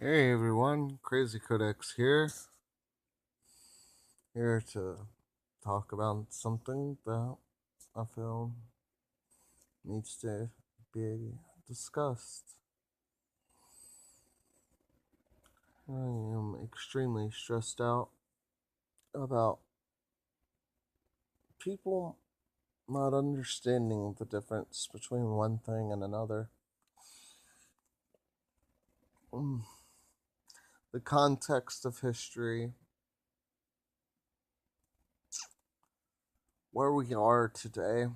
Hey everyone, Crazy Codex here to talk about something that I feel needs to be discussed. I am extremely stressed out about people not understanding the difference between one thing and another. Mm, The context of history, where we are today,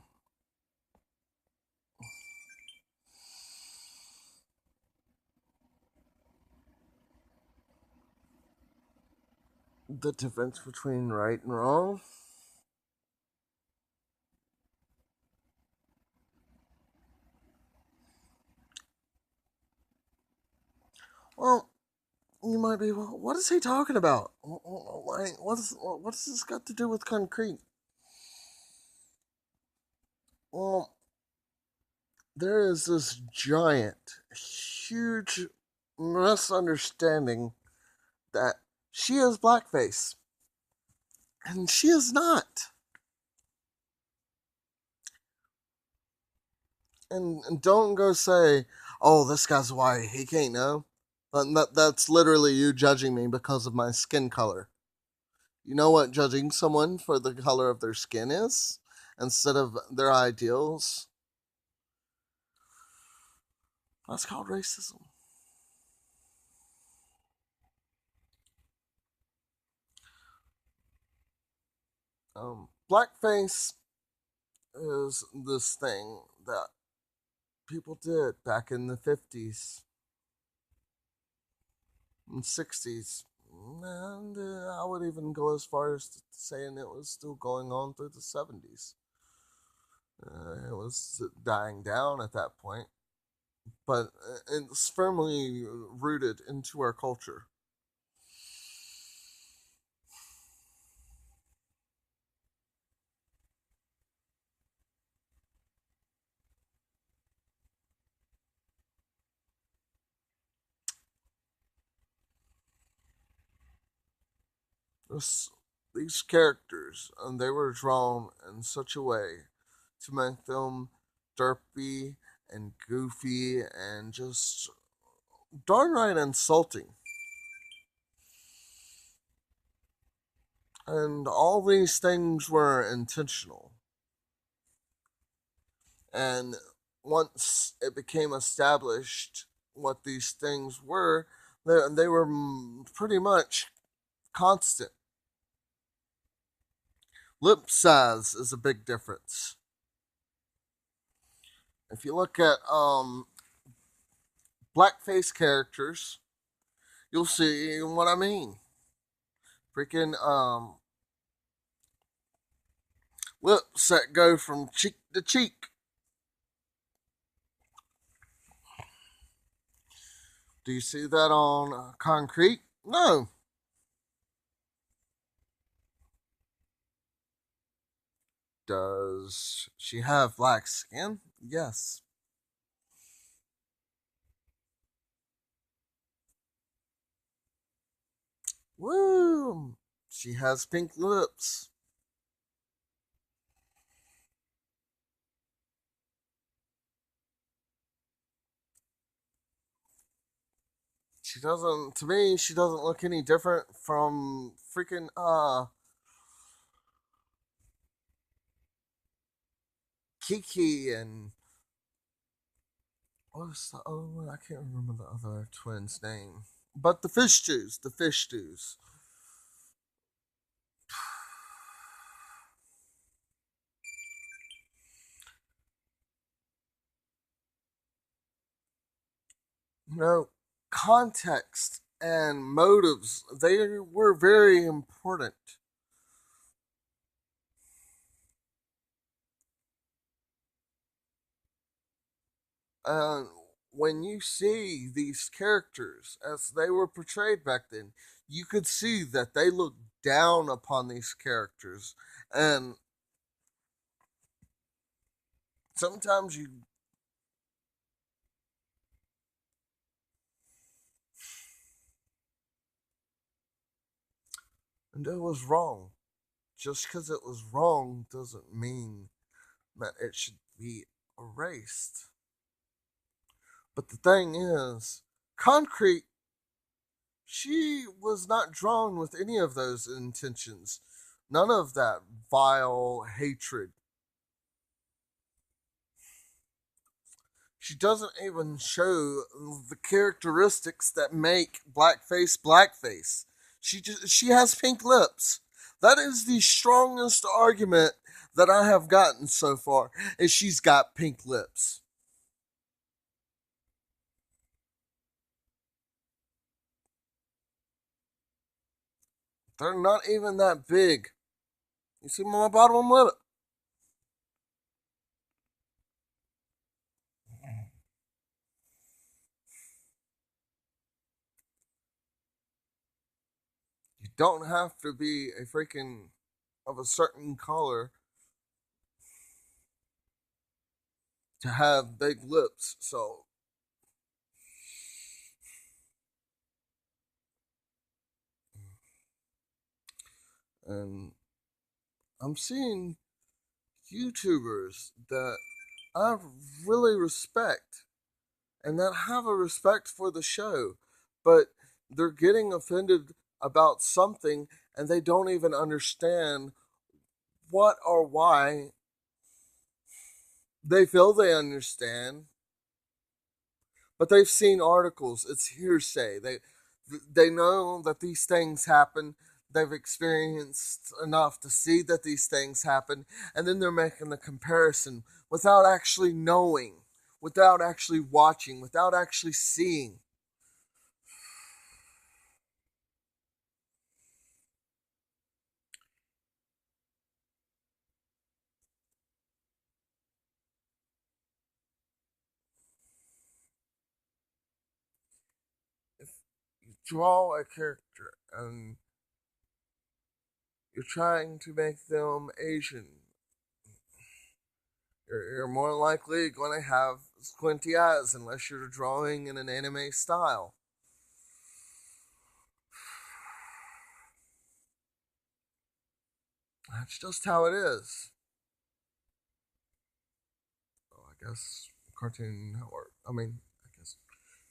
the difference between right and wrong. Well, you might be, well, what is he talking about? What does this got to do with concrete? Well, there is this giant, huge misunderstanding that she is blackface, and she is not. And don't go say, "Oh, this guy's white, he can't know." That's literally you judging me because of my skin color. You know what judging someone for the color of their skin is instead of their ideals? That's called racism. Blackface is this thing that people did back in the 50s and 60s. And I would even go as far as to saying it was still going on through the 70s. It was dying down at that point, but it's firmly rooted into our culture. This, these characters, and they were drawn in such a way to make them derpy and goofy and just darn right insulting. And all these things were intentional. And once it became established what these things were, they were pretty much constant. Lip size is a big difference. If you look at blackface characters, you'll see what I mean. Freaking lips that go from cheek to cheek. Do you see that on concrete? No. Does she have black skin? Yes. Woo! She has pink lips. She doesn't, to me, she doesn't look any different from freaking, Kiki and, what's the other one? I can't remember the other twin's name. But the fish stews. You know, context and motives, they were very important. And when you see these characters as they were portrayed back then, you could see that they looked down upon these characters. And sometimes And it was wrong. Just because it was wrong doesn't mean that it should be erased. But the thing is, Concrete, she was not drawn with any of those intentions. None of that vile hatred. She doesn't even show the characteristics that make blackface blackface. She has pink lips. That is the strongest argument that I have gotten so far. Is she's got pink lips. They're not even that big. You see my bottom lip. You don't have to be a freaking of a certain color to have big lips. So, and I'm seeing YouTubers that I really respect and that have a respect for the show, but they're getting offended about something and they don't even understand what or why they feel they understand, but they've seen articles. It's hearsay. They know that these things happen. They've experienced enough to see that these things happen, and then they're making the comparison without actually knowing, without actually watching, without actually seeing. If you draw a character and you're trying to make them Asian, you're more likely going to have squinty eyes unless you're drawing in an anime style. That's just how it is. Oh, I guess Cartoon Network. I guess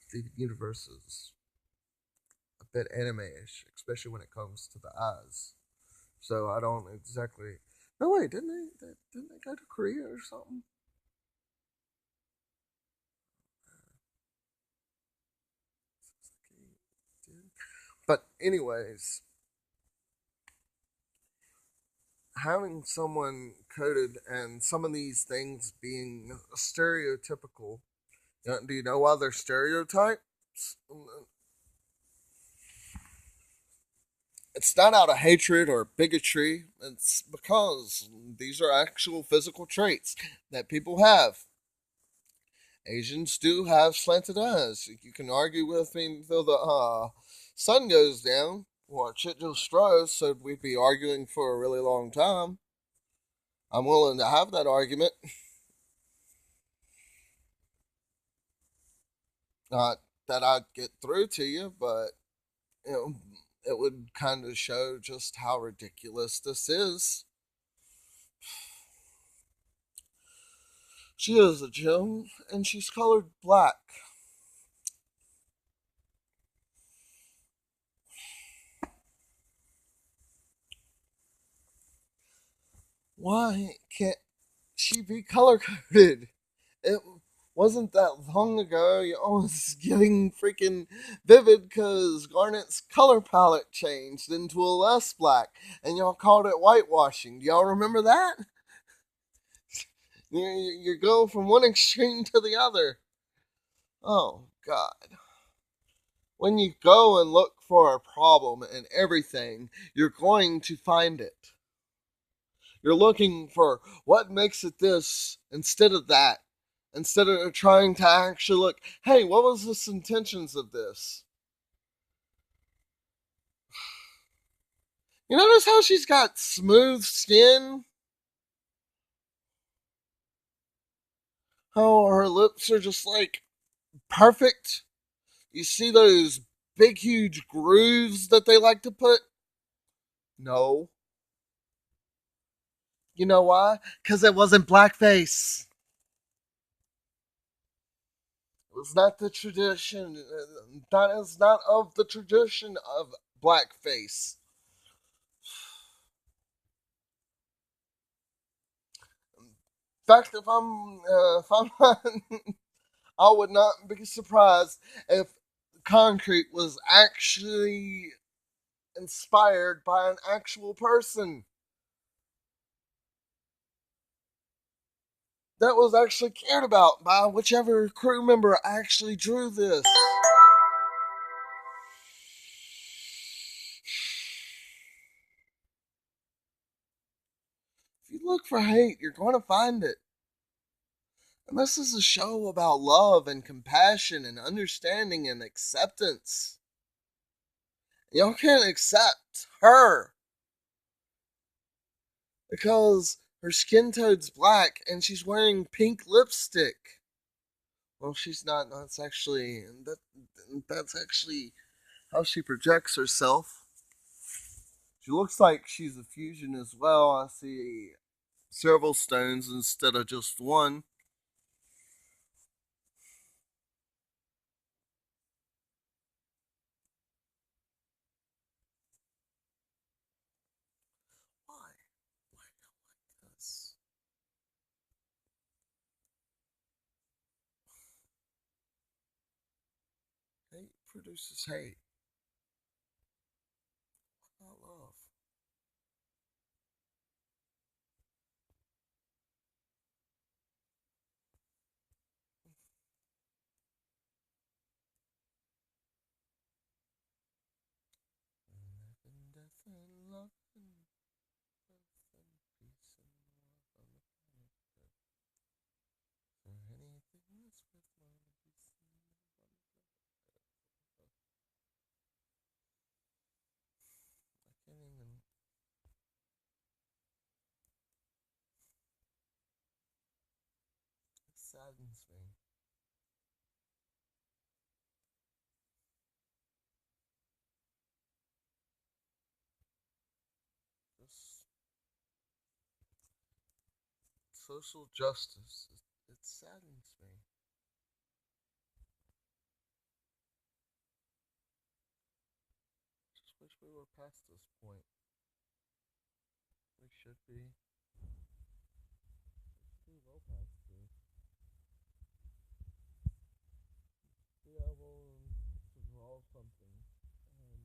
Steven Universe is a bit anime-ish, especially when it comes to the eyes. So I don't exactly. No, wait, didn't they go to Korea or something? But anyways, having someone coded and some of these things being stereotypical. Do you know why they're stereotypes? It's not out of hatred or bigotry. It's because these are actual physical traits that people have. Asians do have slanted eyes. You can argue with me until the sun goes down. Well, shit just froze, so we'd be arguing for a really long time. I'm willing to have that argument. Not that I'd get through to you, but you know, it would kind of show just how ridiculous this is. She is a gem, and she's colored black. Why can't she be color coded? It wasn't that long ago. You almost getting freaking vivid because Garnet's color palette changed into a less black, and y'all called it whitewashing. Do y'all remember that? You go from one extreme to the other. Oh, God. When you go and look for a problem in everything, you're going to find it. You're looking for what makes it this instead of that. Instead of trying to actually look, hey, what was the intentions of this? You notice how she's got smooth skin? How her lips are just like perfect? You see those big, huge grooves that they like to put? No. You know why? Because it wasn't blackface. It was not the tradition. That is not of the tradition of blackface. In fact, if I'm not, I would not be surprised if concrete was actually inspired by an actual person that was actually cared about by whichever crew member actually drew this. If you look for hate, you're going to find it. And this is a show about love and compassion and understanding and acceptance. Y'all can't accept her because her skin tone's black and she's wearing pink lipstick. Well, she's not. That's actually how she projects herself. She looks like she's a fusion as well. I see several stones instead of just one. Why? Why not like this? Hate produces hate, not love. Life and death and love and birth and peace and war on the planet Earth. For anything that's worth more than peace and I can't even. It saddens me. This social justice. It saddens me. Just wish we were past this point. We should be. We well past this. Be able to draw something. And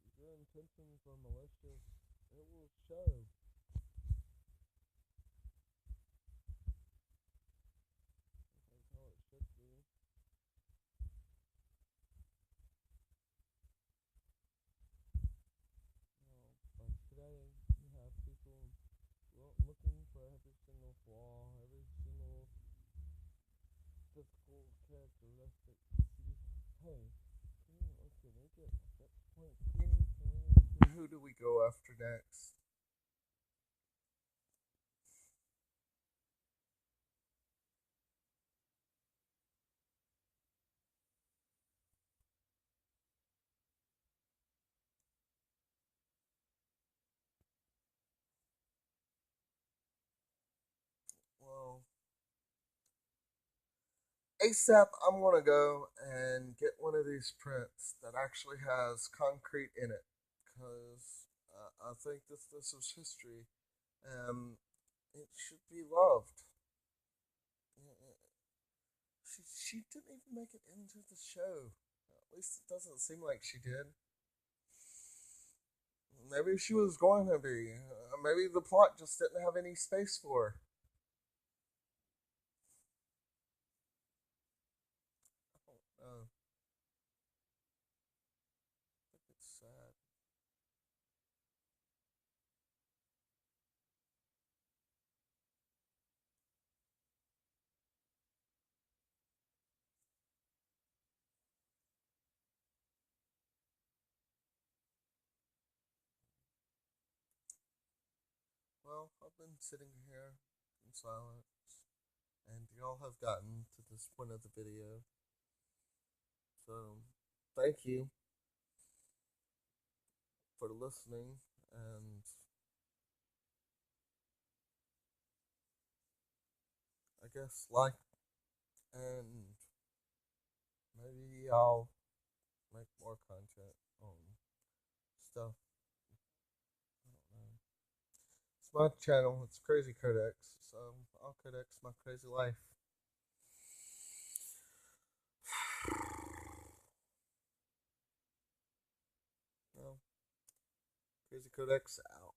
if your intentions are malicious, it will show. That's how it should be. Like today, you have people looking for every single flaw, every single physical characteristic to see, hey, can we get at this point skinny? Who do we go after next? Well, ASAP, I'm gonna go and get one of these prints that actually has concrete in it, because I think this is history. It should be loved. She didn't even make it into the show. At least it doesn't seem like she did. Maybe she was going to be. Maybe the plot just didn't have any space for her. I don't know. I think it's sad. Well, I've been sitting here in silence, and y'all have gotten to this point of the video. So, thank you. for listening, and I guess like, and maybe I'll make more content on stuff. I don't know. It's my channel. It's Crazy Codex, so I'll codex my crazy life. Well, Crazy Codex out.